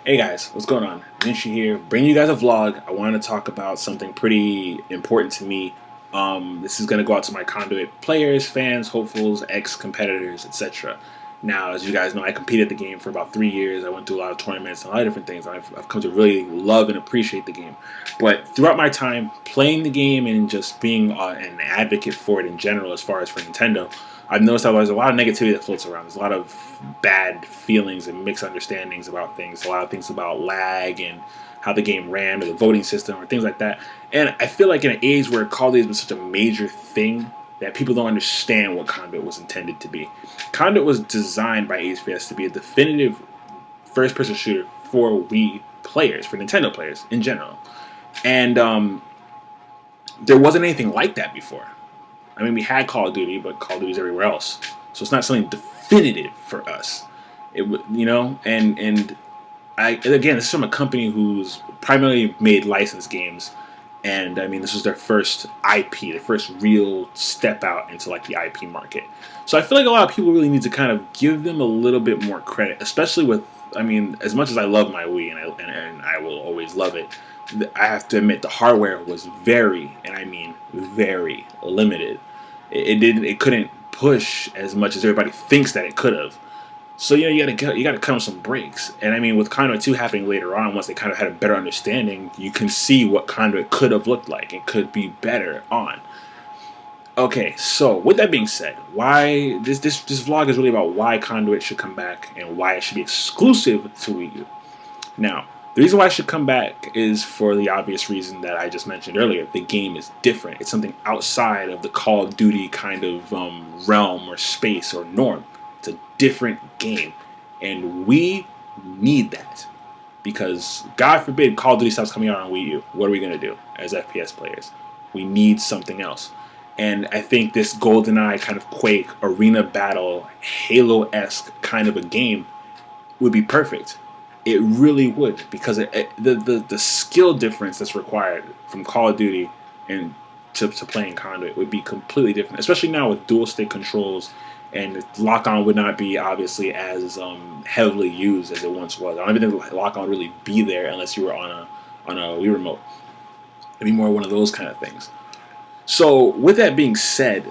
Hey guys, what's going on? Ninshy here, bringing you guys a vlog. I want to talk about something pretty important to me. This is going to go out to my Conduit players, fans, hopefuls, ex-competitors, etc. Now, as you guys know, I competed the game for about 3 years. I went through a lot of tournaments and a lot of different things. I've come to really love and appreciate the game. But throughout my time playing the game and just being an advocate for it in general, as far as for Nintendo, I've noticed that there's a lot of negativity that floats around. There's a lot of bad feelings and mixed understandings about things. A lot of things about lag and how the game ran or the voting system or things like that. And I feel like in an age where Call of Duty has been such a major thing that people don't understand what Conduit was intended to be. Conduit was designed by HVS to be a definitive first-person shooter for Wii players, for Nintendo players in general. And there wasn't anything like that before. I mean, we had Call of Duty, but Call of Duty's everywhere else. So it's not something definitive for us. And again, this is from a company who's primarily made licensed games. And I mean, this was their first IP, their first real step out into like the IP market. So I feel like a lot of people really need to kind of give them a little bit more credit, especially with, I mean, as much as I love my Wii and I will always love it, I have to admit the hardware was very, and I mean very limited. It couldn't push as much as everybody thinks that it could have. So you gotta cut on some breaks. And I mean, with Conduit 2 happening later on, once they kind of had a better understanding, you can see what Conduit could have looked like. It could be better on. Okay, so with that being said, why this vlog is really about why Conduit should come back and why it should be exclusive to Wii U. Now, the reason why it should come back is for the obvious reason that I just mentioned earlier. The game is different. It's something outside of the Call of Duty kind of realm or space or norm. It's a different game. And we need that. Because, God forbid, Call of Duty stops coming out on Wii U. What are we going to do as FPS players? We need something else. And I think this GoldenEye kind of Quake, arena battle, Halo-esque kind of a game would be perfect. It really would, because the skill difference that's required from Call of Duty and to playing Conduit would be completely different, especially now with dual stick controls, and lock-on would not be obviously as heavily used as it once was. I don't even think lock-on would really be there unless you were on a Wii remote. It'd be more one of those kind of things. So with that being said,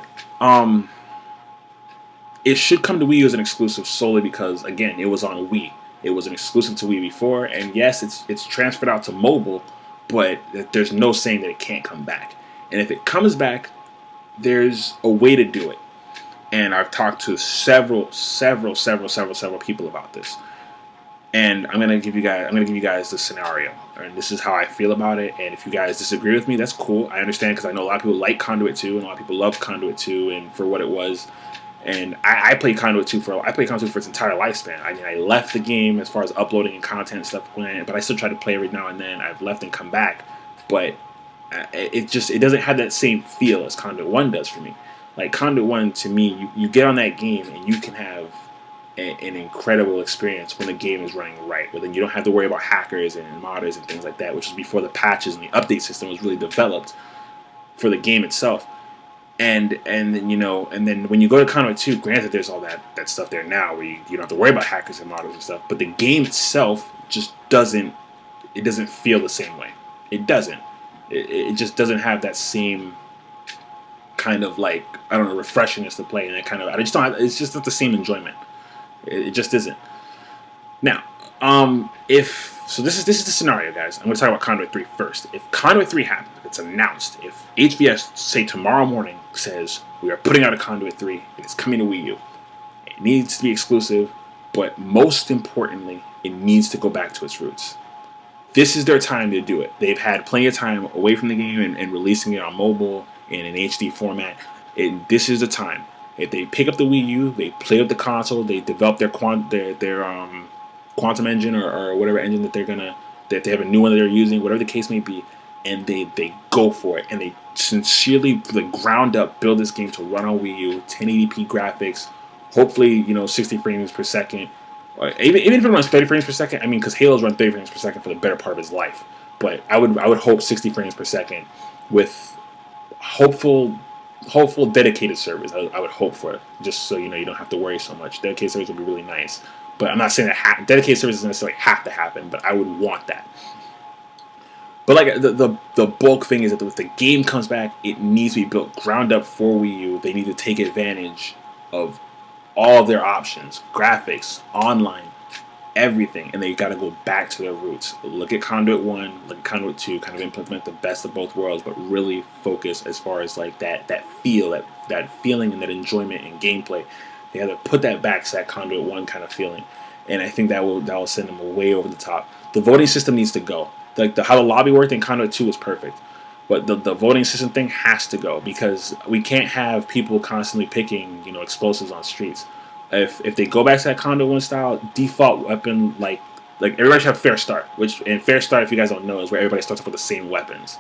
it should come to Wii U as an exclusive solely because, again, it was on Wii. It was an exclusive to Wii before, and yes, it's transferred out to mobile, but there's no saying that it can't come back. And if it comes back, there's a way to do it. And I've talked to several people about this. And I'm gonna give you guys the scenario, and this is how I feel about it. And if you guys disagree with me, that's cool. I understand, because I know a lot of people like Conduit 2, and a lot of people love Conduit 2 and for what it was. And I played Conduit 2 for its entire lifespan. I mean, I left the game as far as uploading and content and stuff went, but I still try to play every now and then. I've left and come back, but it doesn't have that same feel as Conduit 1 does for me. Like Conduit 1, to me, you get on that game and you can have an incredible experience when the game is running right. But then you don't have to worry about hackers and modders and things like that, which was before the patches and the update system was really developed for the game itself. And then when you go to Conduit 2, granted there's all that stuff there now where you don't have to worry about hackers and modders and stuff, but the game itself just doesn't feel the same way. It doesn't. It just doesn't have that same kind of, like, I don't know, refreshingness to play, and it's just not the same enjoyment. It just isn't. Now, this is the scenario, guys. I'm going to talk about Conduit 3 first. If Conduit 3 happens, if it's announced, if HVS, say tomorrow morning, says we are putting out a Conduit 3 and it's coming to Wii U, it needs to be exclusive, but most importantly, it needs to go back to its roots. This is their time to do it. They've had plenty of time away from the game and releasing it on mobile in an HD format. This is the time. If they pick up the Wii U, they play with the console, they develop their quantum engine or whatever engine that they have a new one that they're using, whatever the case may be, and they go for it, and they sincerely, from the ground up, build this game to run on Wii U, 1080p graphics, hopefully 60 frames per second. Even if it runs 30 frames per second, I mean, because Halo's run 30 frames per second for the better part of his life, but I would hope 60 frames per second with hopeful dedicated servers. I would hope for it, just so you don't have to worry so much. Dedicated servers would be really nice. But I'm not saying that dedicated servers doesn't necessarily have to happen, but I would want that. But like the bulk thing is that if the game comes back, it needs to be built ground up for Wii U. They need to take advantage of all of their options, graphics, online, everything, and they got to go back to their roots. Look at Conduit 1, look at Conduit 2, kind of implement the best of both worlds, but really focus as far as like that feeling and that enjoyment and gameplay. They got to put that back to that Conduit 1 kind of feeling, and I think that will send them way over the top. The voting system needs to go. Like how the lobby worked in Conduit 2 is perfect. But the voting system thing has to go, because we can't have people constantly picking, explosives on streets. If they go back to that Conduit 1 style, default weapon, like everybody should have fair start. And fair start, if you guys don't know, is where everybody starts off with the same weapons.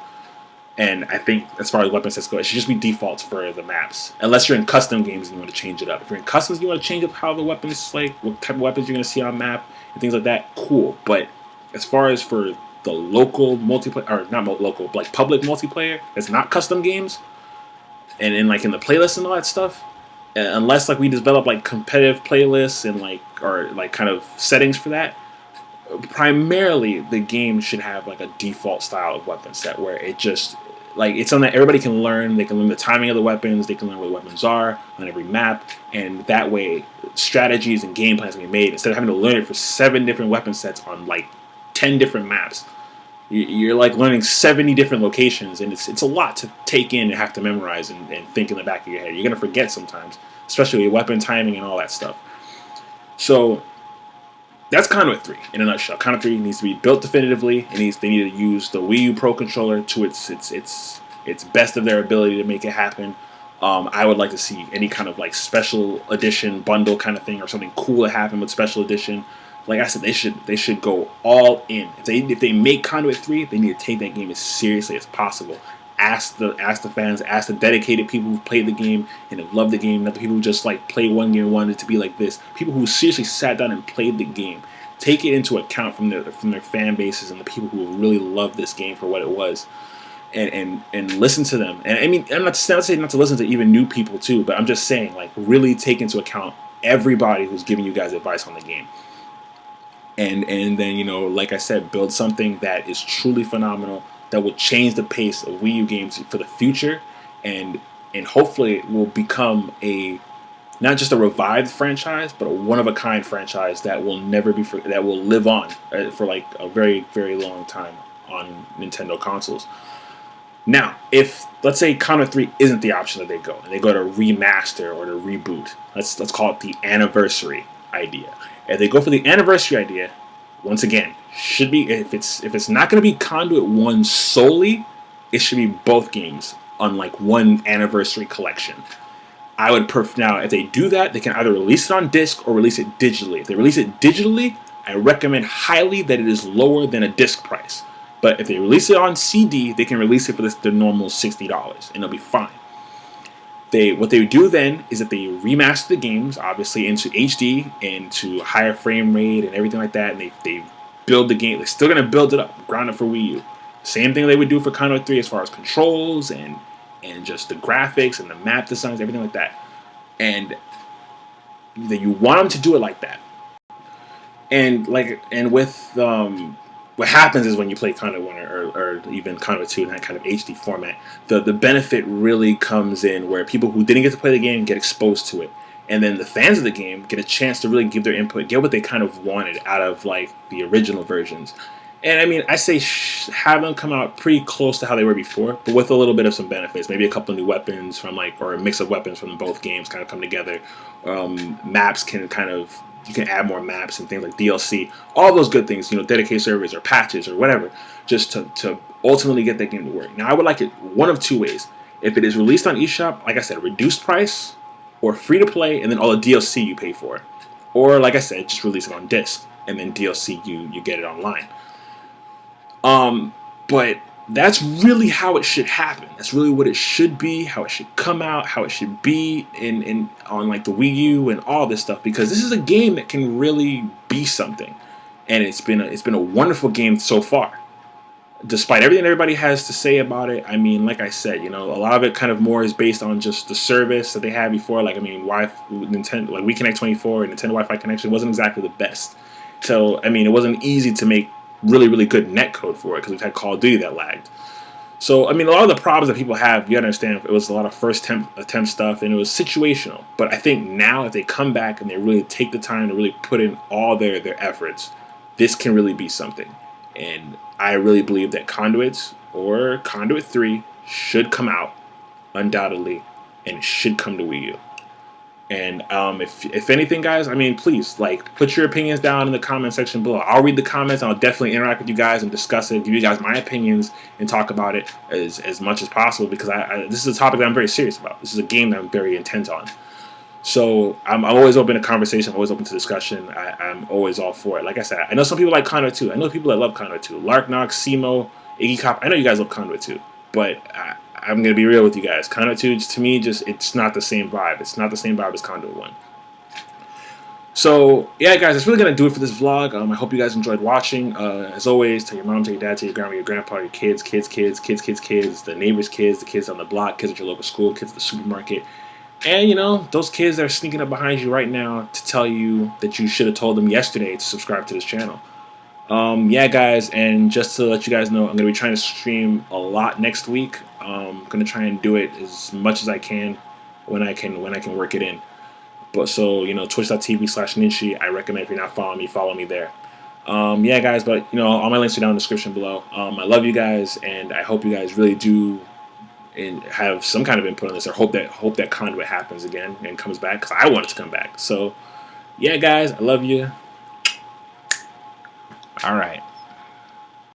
And I think as far as weapon sets go, it should just be defaults for the maps. Unless you're in custom games and you want to change it up. If you're in customs, you want to change up how the weapons, like what type of weapons you're going to see on map and things like that, cool. But as far as for the local multiplayer, or not local, but like public multiplayer, it's not custom games, and in the playlists and all that stuff, unless like we develop like competitive playlists and or kind of settings for that, primarily the game should have like a default style of weapon set where it just it's something that everybody can learn. They can learn the timing of the weapons, they can learn where the weapons are on every map, and that way strategies and game plans can be made instead of having to learn it for 7 different weapon sets on 10 different maps. You're learning 70 different locations, and it's a lot to take in and have to memorize and think in the back of your head. You're gonna forget sometimes, especially weapon timing and all that stuff. So that's Conduit 3 in a nutshell. Conduit 3 needs to be built definitively. They need to use the Wii U Pro controller to its best of their ability to make it happen. I would like to see any kind of special edition bundle kind of thing, or something cool to happen with special edition. Like I said, they should go all in. If they make Conduit 3, they need to take that game as seriously as possible. Ask the fans, ask the dedicated people who played the game and have loved the game, not the people who just play one game and wanted it to be like this. People who seriously sat down and played the game. Take it into account from their fan bases and the people who really loved this game for what it was, and listen to them. And I mean, I'm not saying not to listen to even new people too, but I'm just saying really take into account everybody who's giving you guys advice on the game. And then, like I said, build something that is truly phenomenal, that will change the pace of Wii U games for the future, and hopefully it will become not just a revived franchise, but a one-of-a-kind franchise that will never be that will live on for a very, very long time on Nintendo consoles. Now, if let's say Conduit 3 isn't the option that they go, and they go to remaster or to reboot, let's call it the anniversary idea. If they go for the anniversary idea, once again, should be if it's not going to be Conduit 1 solely, it should be both games on one anniversary collection. I would now if they do that, they can either release it on disc or release it digitally. If they release it digitally, I recommend highly that it is lower than a disc price. But if they release it on CD, they can release it for the normal $60, and it'll be fine. What they do then is that they remaster the games, obviously, into HD and to higher frame rate and everything like that, and they build the game. They're still going to build it up, ground up for Wii U. Same thing they would do for Conduit 3 as far as controls and just the graphics and the map designs, everything like that. And you want them to do it like that. And with what happens is when you play Conduit 1 or even Conduit 2 in that kind of HD format, the benefit really comes in where people who didn't get to play the game get exposed to it. And then the fans of the game get a chance to really give their input, get what they kind of wanted out of the original versions. And I mean, I say have them come out pretty close to how they were before, but with a little bit of some benefits. Maybe a couple of new weapons from or a mix of weapons from both games kind of come together. Maps can you can add more maps and things like DLC, all those good things, dedicated servers or patches or whatever, just to ultimately get that game to work. Now, I would like it one of two ways. If it is released on eShop, like I said, reduced price or free to play, and then all the DLC you pay for. Or, like I said, just release it on disc, and then DLC you get it online. But that's really how it should happen. That's really what it should be, how it should come out, how it should be on the Wii U and all this stuff, because this is a game that can really be something, and it's been a wonderful game so far. despite everything everybody has to say about it, I mean, like I said, a lot of it kind of more is based on just the service that they had before. Like, I mean, Nintendo, like WeConnect 24 and Nintendo Wi-Fi connection wasn't exactly the best. So, I mean, it wasn't easy to make really, really good netcode for it because we've had Call of Duty that lagged. So, I mean, a lot of the problems that people have, you understand, it was a lot of first attempt stuff, and it was situational. But I think now, if they come back and they really take the time to really put in all their efforts, this can really be something. And I really believe that Conduits or Conduit 3 should come out, undoubtedly, and it should come to Wii U. And if anything, guys, I mean, please, like, put your opinions down in the comment section below. I'll read the comments, and I'll definitely interact with you guys and discuss it, give you guys my opinions, and talk about it as much as possible, because this is a topic that I'm very serious about. This is a game that I'm very intent on. So I'm always open to conversation. I'm always open to discussion. I'm always all for it. Like I said, I know some people like Conduit 2. I know people that love Conduit 2. Larknox, Simo, Iggy Cop. I know you guys love Conduit 2. But I'm going to be real with you guys. Conduit 2, to me, it's not the same vibe. It's not the same vibe as Conduit 1. So, yeah, guys, that's really going to do it for this vlog. I hope you guys enjoyed watching. As always, tell your mom, tell your dad, tell your grandma, your grandpa, your kids, the neighbors' kids, the kids on the block, kids at your local school, kids at the supermarket. And, those kids that are sneaking up behind you right now to tell you that you should have told them yesterday to subscribe to this channel. Yeah, guys, and just to let you guys know, I'm going to be trying to stream a lot next week. I'm going to try and do it as much as I can when I can work it in. But so, twitch.tv/Ninshy, I recommend if you're not following me, follow me there. Yeah, guys, but, all my links are down in the description below. I love you guys, and I hope you guys really do and have some kind of input on this, or hope that Conduit happens again and comes back, because I want it to come back. So, yeah, guys, I love you. All right.